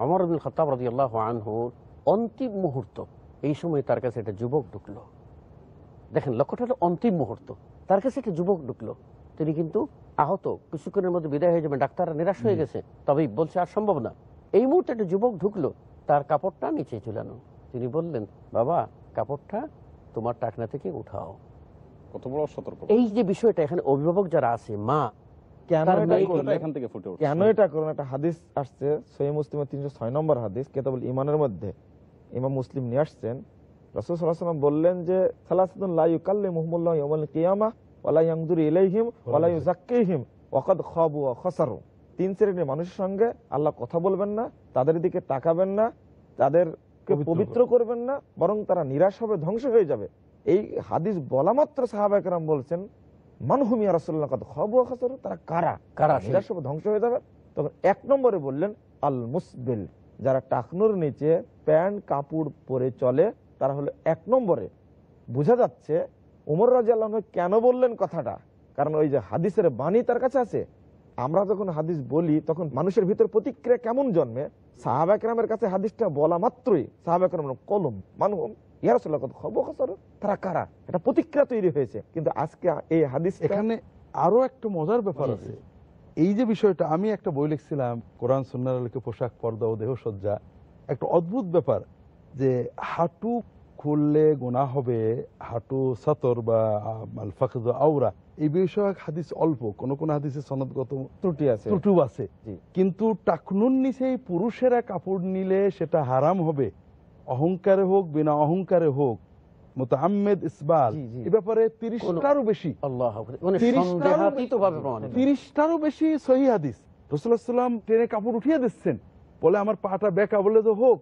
ওমর ইবনুল খাত্তাব রাদিয়াল্লাহু আনহুর অন্তিম মুহূর্ত, এই সময় তার কাছে একটা যুবক ঢুকলো। দেখেন, লক্ষ্যটা হলো অন্তিম মুহূর্ত, তার কাছে একটা যুবক ঢুকলো। তিনি কিন্তু আহত, কিছুক্ষণের মধ্যে বিদায় হয়ে যাবে, ডাক্তাররা নিরাশ হয়ে গেছে, তবেই বলছে আর সম্ভব না। এই মুহূর্তে একটা যুবক ঢুকলো, তার কাপড়টা নিচে ঝুলানো। তিনি বললেন, বাবা কাপড়টা তোমার টাকনা থেকে উঠাও। কত বড় সতর্ক! এই যে বিষয়টা, এখানে অভিভাবক যারা আছে, মা কেন তার এটা মেয়ে করলেন? এখান থেকে ফুটে উঠছে। কেন এটা করুন? একটা হাদিস আসছে সহিহ মুসলিমের 306 নম্বর হাদিস, কিতাবুল ঈমানের মধ্যে ইমাম মুসলিম নিয়ে আসছেন। রাসূল সাল্লাল্লাহু আলাইহি ওয়াসাল্লাম বললেন যে সালাসাতুন লা ইউকাল্লিমুহুমুল্লাহু ইয়াওমাল কিয়ামাহ ওয়া লা ইয়ানজুরু ইলাইহিম ওয়া লা ইউযাক্কিহিম ওয়া ক্বাদ খাবু ওয়া খাসারু। তিন শ্রেণীর মানুষের সঙ্গে আল্লাহ কথা বলবেন না, তাদের দিকে তাকাবেন না, তাদেরকে পবিত্র করবেন না, বরং তারা নিরাশ হবে, ধ্বংস হয়ে যাবে। এই হাদিস বলা মাত্র সাহাবায়ে কেরাম বলছেন, মানহুম ইয়া রাসূলুল্লাহ ক্বাদ খাবু ওয়া খাসারু, তারা কারা? কারা? নিরাশ হবে, ধ্বংস হয়ে যাবে। তখন এক নম্বরে বললেন আল মুসবিল, যারা টাকনুর নিচে প্যান্ট কাপড় পরে চলে, তারা হলো এক নম্বরে। বোঝা যাচ্ছে ওমর রাদিয়াল্লাহু আনহু কেন বললেন কথাটা, কারণ ওই যে হাদিসের বাণী তার কাছে আছে। আমরা যখন হাদিস বলি তখন মানুষের ভিতর প্রতিক্রিয়া কেমন জন্মে, সাহাবা কেরামের কাছে হাদিসটা বলা মাত্রই সাহাবা কেরাম কলম মানহুম ইয়া রাসূলুল্লাহ কদ খাবু খাসারু, তারা কারা, এটা প্রতিক্রিয়া তৈরি হয়েছে। কিন্তু আজকে এই হাদিস এখানে আরো একটা মজার ব্যাপার আছে। এই যে বিষয়টা, আমি একটা বই লিখছিলাম, কোরআন সুন্নাহর আলোকে পোশাক, পর্দা ও দেহসজ্জা। একটা অদ্ভুত ব্যাপার যে হাঁটু খুললে গুনাহ হবে, হাঁটু সাতর বা আল ফাখদ আওরা, এই বিষয়ক হাদিস অল্প, কোন কোন হাদিসে সনদগত ত্রুটি আছে, ত্রুটি আছে। কিন্তু টাকনুর নিচে পুরুষেরা কাপড় নিলে সেটা হারাম হবে, অহংকারে হোক বিনা অহংকারে হোক, মুতাআম্মিদ ইসবাল। এই ব্যাপারে 30টারও বেশি, আল্লাহ মানে সন্দেহাতীতভাবে প্রমাণিত, 30টারও বেশি সহিহ হাদিস। রাসূলুল্লাহ সাল্লাল্লাহু আলাইহি ওয়াসাল্লাম ট্রেনে কাপড় উঠিয়ে দিচ্ছেন, বলে আমার পাটা বেঁকা বলে তো হোক।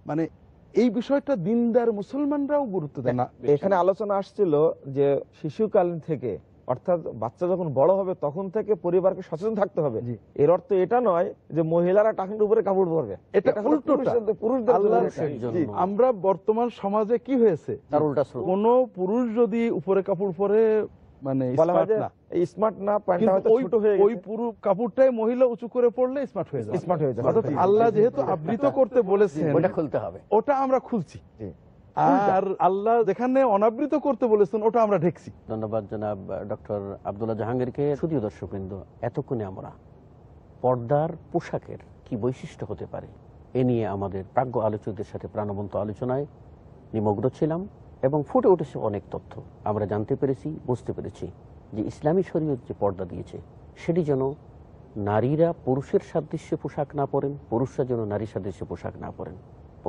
মানে এই বিষয়টা দিনদার মুসলমানরাও গুরুত্ব দেয় না। এখানে আলোচনা আসছিল যে শিশুকালীন থেকে, অর্থাৎ বাচ্চা যখন বড় হবে তখন থেকে পরিবারকে সচেতন থাকতে হবে। এর অর্থ এটা নয় যে মহিলারা টাকনুর উপরে কাপড় পরবে, এটা উল্টোটা। পুরুষদের। আমরা বর্তমান সমাজে কি হয়েছে, কোন পুরুষ যদি উপরে কাপড় পরে মানে স্মার্ট না, ওই পুরো কাপড়টাই মহিলা উঁচু করে পড়লে স্মার্ট হয়ে যাবে, স্মার্ট হয়ে যাবে। আল্লাহ যেহেতু আবৃত করতে বলেছেন, ওটা খুলতে হবে, ওটা আমরা খুলছি। আর আল্লাহ যেখানে অনাবৃত করতে বলেছেন, ওটা আমরা ঢেকছি। ধন্যবাদ জনাব ডক্টর আব্দুল্লাহ জাহাঙ্গীরকে। শুধু দর্শকবৃন্দ, এতক্ষণে আমরা পর্দার পোশাকের কি বৈশিষ্ট্য হতে পারে এ নিয়ে আমাদের প্রাজ্ঞ আলোচকদের সাথে প্রাণবন্ত আলোচনায় নিমগ্ন ছিলাম এবং ফুটে উঠেছে অনেক তথ্য। আমরা জানতে পেরেছি, বুঝতে পেরেছি যে ইসলামী শরীয়ত যে পর্দা দিয়েছে সেটি যেন নারীরা পুরুষের সাদৃশ্যে পোশাক না পরেন, পুরুষরা যেন নারী সাদৃশ্যে পোশাক না পরেন।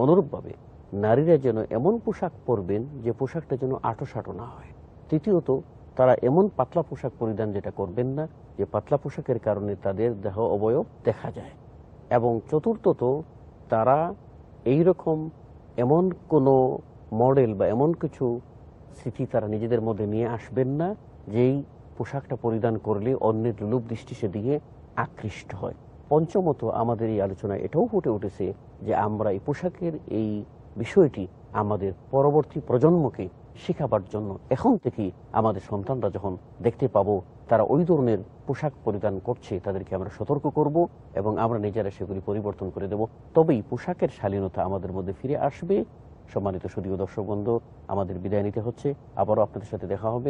অনুরূপভাবে নারীরা যেন এমন পোশাক পরবেন যে পোশাকটা যেন আঁটো না হয়। তৃতীয়ত, তারা এমন পাতলা পোশাক পরিধান যেটা করবেন না, যে পাতলা পোশাকের কারণে তাদের দেহ অবয়ব দেখা যায়। এবং চতুর্থত, তারা এইরকম এমন কোনো মডেল বা এমন কিছু স্মৃতি তারা নিজেদের মধ্যে নিয়ে আসবেন না যেই পোশাকটা পরিধান করলে অন্যের লোলুপ দৃষ্টি সেদিকে আকৃষ্ট হয়। পঞ্চমত, আমাদের এই আলোচনায় এটাও ফুটে উঠেছে যে আমরা এই পোশাকের এই বিষয়টি আমাদের পরবর্তী প্রজন্মকে শেখাবার জন্য এখন থেকেই আমাদের সন্তানরা যখন দেখতে পাবো তারা ওই ধরনের পোশাক পরিধান করছে, তাদেরকে আমরা সতর্ক করব এবং আমরা নিজেরা সেগুলি পরিবর্তন করে দেব। তবেই পোশাকের শালীনতা আমাদের মধ্যে ফিরে আসবে। সম্মানিত সুধীয় দর্শকবৃন্দ, আমাদের বিদায় নিতে হচ্ছে। আবারও আপনাদের সাথে দেখা হবে।